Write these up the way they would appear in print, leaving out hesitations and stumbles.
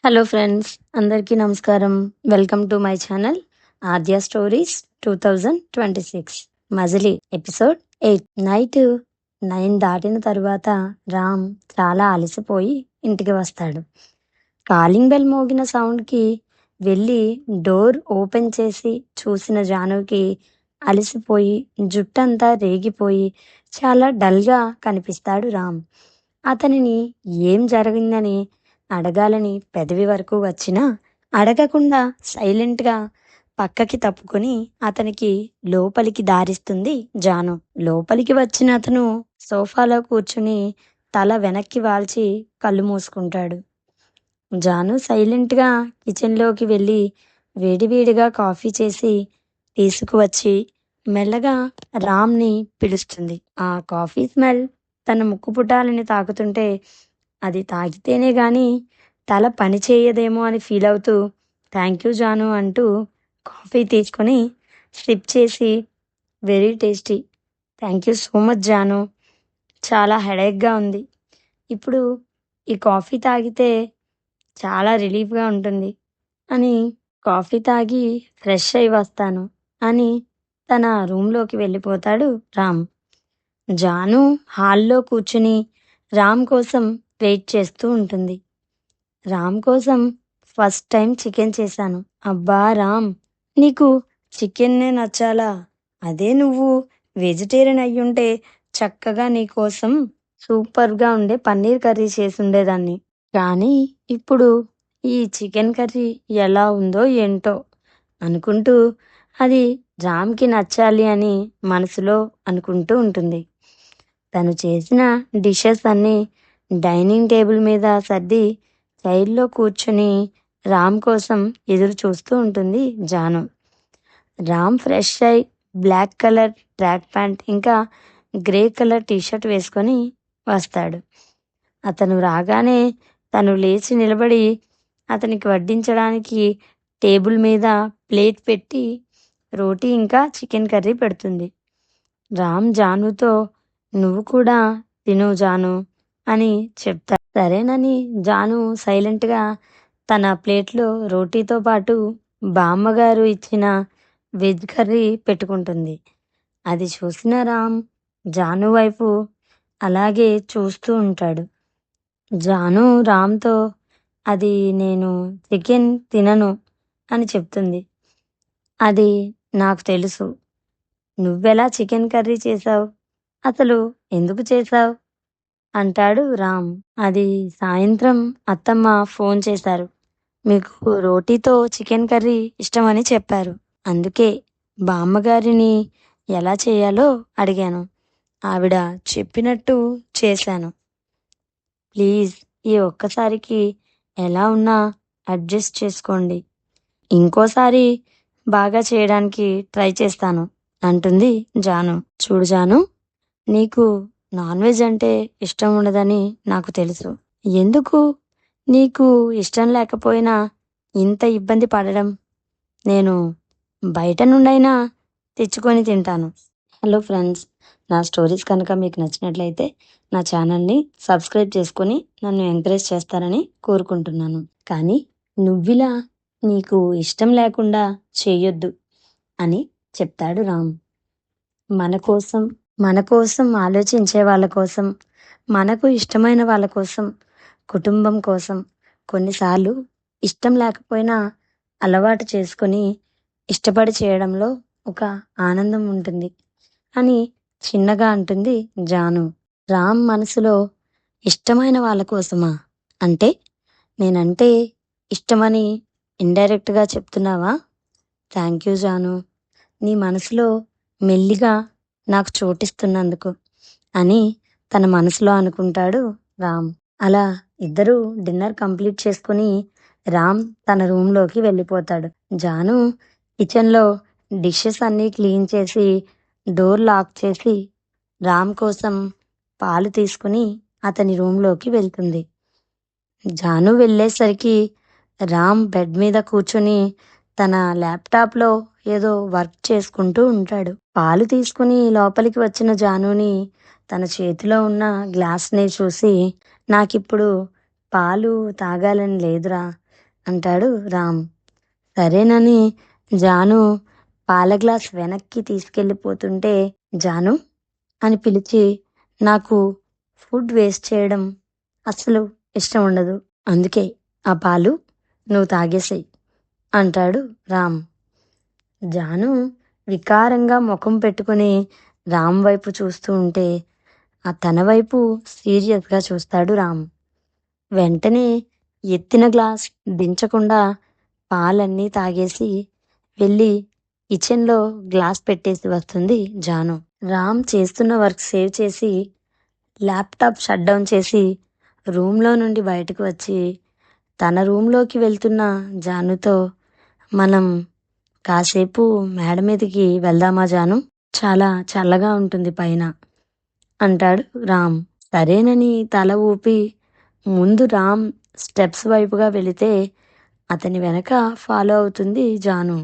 Hello friends, అందరికీ నమస్కారం. Welcome to my channel Aadya stories 2026 Majili episode 8. Night 9 దాటిన తరువాత రామ్ చాలా అలసిపోయి ఇంటికి వస్తాడు. కాలింగ్ బెల్ మోగిన సౌండ్కి వెళ్ళి డోర్ ఓపెన్ చేసి చూసిన జానుకి అలసిపోయి జుట్టంతా రేగిపోయి చాలా డల్గా కనిపిస్తాడు రామ్. అతనిని ఏం జరిగిందని అడగాలని పెదవి వరకు వచ్చినా అడగకుండా సైలెంట్గా పక్కకి తప్పుకొని అతనికి లోపలికి దారిస్తుంది జాను. లోపలికి వచ్చిన అతను సోఫాలో కూర్చుని తల వెనక్కి వాల్చి కళ్ళు మూసుకుంటాడు. జాను సైలెంట్గా కిచెన్లోకి వెళ్ళి వేడివేడిగా కాఫీ చేసి తీసుకువచ్చి మెల్లగా రామ్ని పిలుస్తుంది. ఆ కాఫీ స్మెల్ తన ముక్కు పుటాలని తాకుతుంటే అది తాగితేనే గాని తల పని చేయదేమో అని ఫీల్ అవుతూ థ్యాంక్ యూ జాను అంటూ కాఫీ తీసుకొని సిప్ చేసి very tasty, thank you so much జాను, చాలా హెడేక్గా ఉంది, ఇప్పుడు ఈ కాఫీ తాగితే చాలా రిలీఫ్గా ఉంటుంది అని కాఫీ తాగి ఫ్రెష్ అయి వస్తాను అని తన రూమ్లోకి వెళ్ళిపోతాడు రామ్. జాను హాల్లో కూర్చుని రామ్ కోసం వెయిట్ చేస్తూ ఉంటుంది. రామ్ కోసం ఫస్ట్ టైం చికెన్ చేశాను. అబ్బా రామ్, నీకు చికెన్నే నచ్చాలా? అదే నువ్వు వెజిటేరియన్ అయ్యుంటే చక్కగా నీకోసం సూపర్గా ఉండే పన్నీర్ కర్రీ చేసి ఉండేదాన్ని. కానీ ఇప్పుడు ఈ చికెన్ కర్రీ ఎలా ఉందో ఏంటో అనుకుంటూ అది రామ్కి నచ్చాలి అని మనసులో అనుకుంటూ ఉంటుంది. తను చేసిన డిషెస్ అన్నీ డైనింగ్ టేబుల్ మీద సర్ది సైడ్లో కూర్చుని రామ్ కోసం ఎదురు చూస్తూ ఉంటుంది జాను. రామ్ ఫ్రెష్ అయి బ్లాక్ కలర్ ట్రాక్ ప్యాంట్ ఇంకా గ్రే కలర్ టీషర్ట్ వేసుకొని వస్తాడు. అతను రాగానే తను లేచి నిలబడి అతనికి వడ్డించడానికి టేబుల్ మీద ప్లేట్ పెట్టి రోటీ ఇంకా చికెన్ కర్రీ పెడుతుంది. రామ్ జానుతో నువ్వు కూడా తిను జాను అని చెప్తాడు. సరేనని జాను సైలెంట్గా తన ప్లేట్లో రోటీతో పాటు బామ్మగారు ఇచ్చిన వెజ్ కర్రీ పెట్టుకుంటుంది. అది చూసిన రామ్ జాను వైపు అలాగే చూస్తూ ఉంటాడు. జాను రామ్తో అది నేను చికెన్ తినను అని చెప్తుంది. అది నాకు తెలుసు, నువ్వెలా చికెన్ కర్రీ చేసావు, అసలు ఎందుకు చేసావు అంటాడు రామ్. అది సాయంత్రం అత్తమ్మ ఫోన్ చేశారు. మీకు రోటీతో చికెన్ కర్రీ ఇష్టమని చెప్పారు. అందుకే బామ్మగారిని ఎలా చేయాలో అడిగాను. ఆవిడ చెప్పినట్టు చేశాను. ప్లీజ్ ఈ ఒక్కసారికి ఎలా ఉన్నా అడ్జస్ట్ చేసుకోండి. ఇంకోసారి బాగా చేయడానికి ట్రై చేస్తాను అంటుంది జాను. చూడు జాను, నీకు నాన్ వెజ్ అంటే ఇష్టం ఉండదని నాకు తెలుసు. ఎందుకు నీకు ఇష్టం లేకపోయినా ఇంత ఇబ్బంది పడడం? నేను బయట నుండైనా తెచ్చుకొని తింటాను. హలో ఫ్రెండ్స్, నా స్టోరీస్ కనుక మీకు నచ్చినట్లయితే నా ఛానల్ని సబ్స్క్రైబ్ చేసుకొని నన్ను ఎంకరేజ్ చేస్తారని కోరుకుంటున్నాను. కానీ నువ్విలా నీకు ఇష్టం లేకుండా చేయొద్దు అని చెప్తాడు రామ్. మన కోసం ఆలోచించే వాళ్ళ కోసం, మనకు ఇష్టమైన వాళ్ళ కోసం, కుటుంబం కోసం కొన్నిసార్లు ఇష్టం లేకపోయినా అలవాటు చేసుకొని ఇష్టపడి చేయడంలో ఒక ఆనందం ఉంటుంది అని చిన్నగా అంటుంది జాను. రామ్ మనసులో ఇష్టమైన వాళ్ళ కోసమా అంటే నేనంటే ఇష్టమని ఇండైరెక్ట్గా చెప్తున్నావా? థ్యాంక్ యూ జాను, నీ మనసులో మెల్లిగా నాకు చోటిస్తున్నందుకు అని తన మనసులో అనుకుంటాడు రామ్. అలా ఇద్దరూ డిన్నర్ కంప్లీట్ చేసుకుని రామ్ తన రూమ్లోకి వెళ్ళిపోతాడు. జాను కిచెన్లో డిషెస్ అన్నీ క్లీన్ చేసి డోర్ లాక్ చేసి రామ్ కోసం పాలు తీసుకుని అతని రూమ్లోకి వెళ్తుంది. జాను వెళ్ళేసరికి రామ్ బెడ్ మీద కూర్చుని తన ల్యాప్టాప్లో ఏదో వర్క్ చేసుకుంటూ ఉంటాడు. పాలు తీసుకుని లోపలికి వచ్చిన జానుని తన చేతిలో ఉన్న గ్లాస్ని చూసి నాకిప్పుడు పాలు తాగాలని లేదురా, అంటాడు రామ్. సరేనని జాను పాల గ్లాస్ వెనక్కి తీసుకెళ్ళిపోతుంటే, జాను అని పిలిచి, నాకు ఫుడ్ వేస్ట్ చేయడం అస్సలు ఇష్టం ఉండదు. అందుకే ఆ పాలు నువ్వు తాగేసేయ్ అంటాడు రామ్. జాను వికారంగా ముఖం పెట్టుకుని రామ్ వైపు చూస్తూ ఉంటే, తన వైపు సీరియస్గా చూస్తాడు రామ్. వెంటనే ఎత్తిన గ్లాస్ దించకుండా పాలన్నీ తాగేసి వెళ్ళి కిచెన్లో గ్లాస్ పెట్టేసి వస్తుంది జాను. రామ్ చేస్తున్న వర్క్ సేవ్ చేసి ల్యాప్టాప్ షట్ డౌన్ చేసి రూమ్లో నుండి బయటకు వచ్చి తన రూమ్లోకి వెళ్తున్న జానుతో, మనం కాసేపు మేడ మీదకి వెళ్దామా జాను? చాలా చల్లగా ఉంటుంది పైన అంటాడు రామ్. సరేనని తల ఊపి ముందు రామ్ స్టెప్స్ వైపుగా వెళితే అతని వెనక ఫాలో అవుతుంది జాను.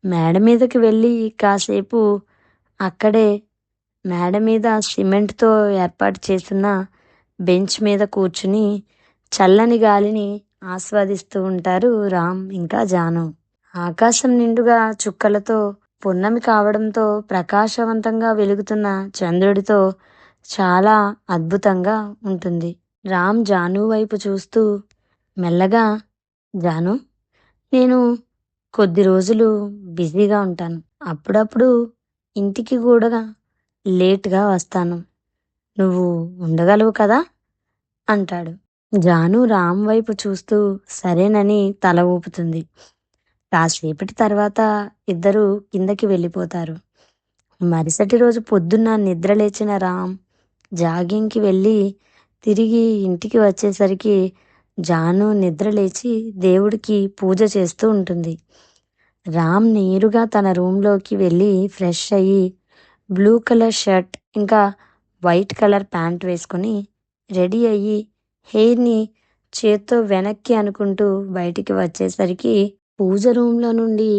మేడ మీదకి వెళ్ళి కాసేపు అక్కడే మేడ మీద సిమెంట్తో ఏర్పాటు చేసిన బెంచ్ మీద కూర్చుని చల్లని గాలిని ఆస్వాదిస్తూ ఉంటారు రామ్ ఇంకా జాను. ఆకాశం నిండుగా చుక్కలతో పున్నమి కావడంతో ప్రకాశవంతంగా వెలుగుతున్న చంద్రుడితో చాలా అద్భుతంగా ఉంటుంది. రామ్ జాను వైపు చూస్తూ మెల్లగా, జాను, నేను కొద్ది రోజులు బిజీగా ఉంటాను. అప్పుడప్పుడు ఇంటికి కూడా లేట్గా వస్తాను. నువ్వు ఉండగలవు కదా అంటాడు. జాను రామ్ వైపు చూస్తూ సరేనని తల ఊపుతుంది. కాసేపటి తర్వాత ఇద్దరు కిందకి వెళ్ళిపోతారు. మరుసటి రోజు పొద్దున్న నిద్ర లేచిన రామ్ జాగింగ్కి వెళ్ళి తిరిగి ఇంటికి వచ్చేసరికి జాను నిద్ర లేచి దేవుడికి పూజ చేస్తూ ఉంటుంది. రామ్ నేరుగా తన రూమ్లోకి వెళ్ళి ఫ్రెష్ అయ్యి బ్లూ కలర్ షర్ట్ ఇంకా వైట్ కలర్ ప్యాంట్ వేసుకొని రెడీ అయ్యి హెయిర్ని చేత్తో వెనక్కి అనుకుంటూ బయటికి వచ్చేసరికి పూజ రూమ్లో నుండి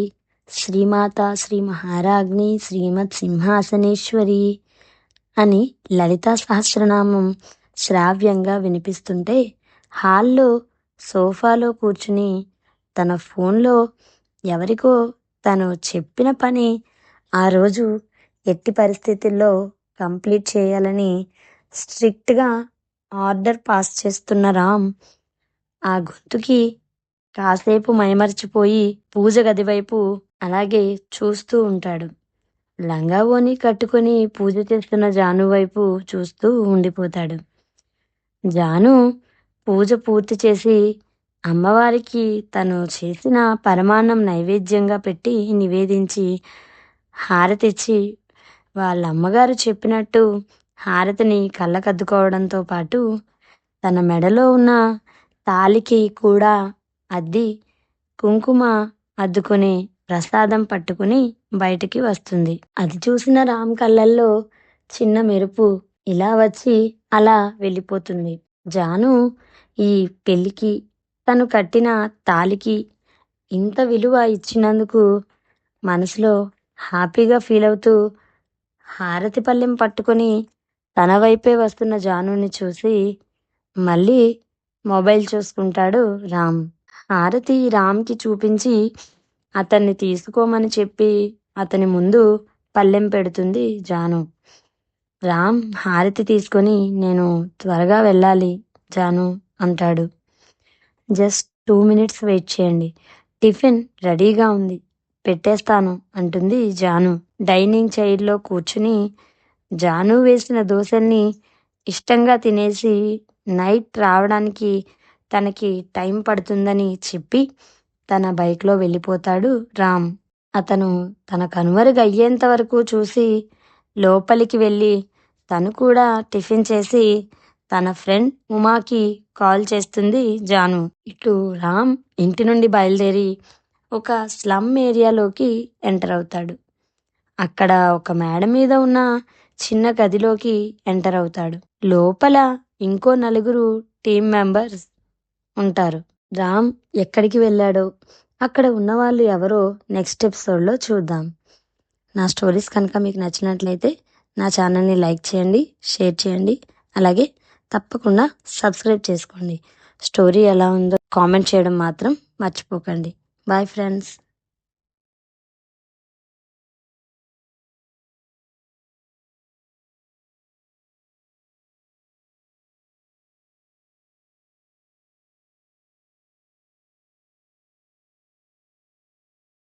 శ్రీమాత శ్రీ మహారాజ్ని శ్రీమత్ సింహాసనేశ్వరి అని లలితా సహస్రనామం శ్రావ్యంగా వినిపిస్తుంటే, హాల్లో సోఫాలో కూర్చుని తన ఫోన్లో ఎవరికో తను చెప్పిన పని ఆ రోజు ఎట్టి పరిస్థితుల్లో కంప్లీట్ చేయాలని స్ట్రిక్ట్గా ఆర్డర్ పాస్ చేస్తున్న రామ్ ఆ గొంతుకి కాసేపు మైమర్చిపోయి పూజ గది వైపు అలాగే చూస్తూ ఉంటాడు. లంగావోని కట్టుకొని పూజ చేస్తున్న జాను వైపు చూస్తూ ఉండిపోతాడు. జాను పూజ పూర్తి చేసి అమ్మవారికి తను చేసిన పరమాన్నం నైవేద్యంగా పెట్టి నివేదించి హారతిచ్చి వాళ్ళ అమ్మగారు చెప్పినట్టు హారతిని కళ్ళకద్దుకోవడంతో పాటు తన మెడలో ఉన్న తాలికి కూడా అద్ది కుంకుమ అద్దుకుని ప్రసాదం పట్టుకుని బయటికి వస్తుంది. అది చూసిన రామ్ కళ్ళల్లో చిన్న మెరుపు ఇలా వచ్చి అలా వెళ్ళిపోతుంది. జాను ఈ పెళ్ళికి తను కట్టిన తాలికి ఇంత విలువ ఇచ్చినందుకు మనసులో హ్యాపీగా ఫీల్ అవుతూ హారతి పళ్ళెం పట్టుకొని తన వైపే వస్తున్న జానుని చూసి మళ్ళీ మొబైల్ చూసుకుంటాడు రామ్. హారతి రామ్కి చూపించి అతన్ని తీసుకోమని చెప్పి అతని ముందు పళ్ళెం పెడుతుంది జాను. రామ్ హారతి తీసుకొని నేను త్వరగా వెళ్ళాలి జాను అంటాడు. జస్ట్ 2 minutes వెయిట్ చేయండి, టిఫిన్ రెడీగా ఉంది, పెట్టేస్తాను అంటుంది జాను. డైనింగ్ చైర్లో కూర్చుని జాను వేసిన దోశల్ని ఇష్టంగా తినేసి నైట్ రావడానికి తనకి టైం పడుతుందని చెప్పి తన బైక్లో వెళ్ళిపోతాడు రామ్. అతను తన కనుమరుగు అయ్యేంత వరకు చూసి లోపలికి వెళ్ళి తను కూడా టిఫిన్ చేసి తన ఫ్రెండ్ ఉమాకి కాల్ చేస్తుంది జాను. ఇటు రామ్ ఇంటి నుండి బయలుదేరి ఒక స్లమ్ ఏరియాలోకి ఎంటర్ అవుతాడు. అక్కడ ఒక మేడ మీద ఉన్న చిన్న గదిలోకి ఎంటర్ అవుతాడు. లోపల ఇంకో 4 టీం మెంబర్స్ ఉంటారు. రామ్ ఎక్కడికి వెళ్ళాడో అక్కడ ఉన్నవాళ్ళు ఎవరో నెక్స్ట్ ఎపిసోడ్లో చూద్దాం. నా స్టోరీస్ కనుక మీకు నచ్చినట్లయితే నా ఛానల్ని లైక్ చేయండి, షేర్ చేయండి, అలాగే తప్పకుండా సబ్స్క్రైబ్ చేసుకోండి. స్టోరీ ఎలా ఉందో కామెంట్ చేయడం మాత్రం మర్చిపోకండి. Bye friends.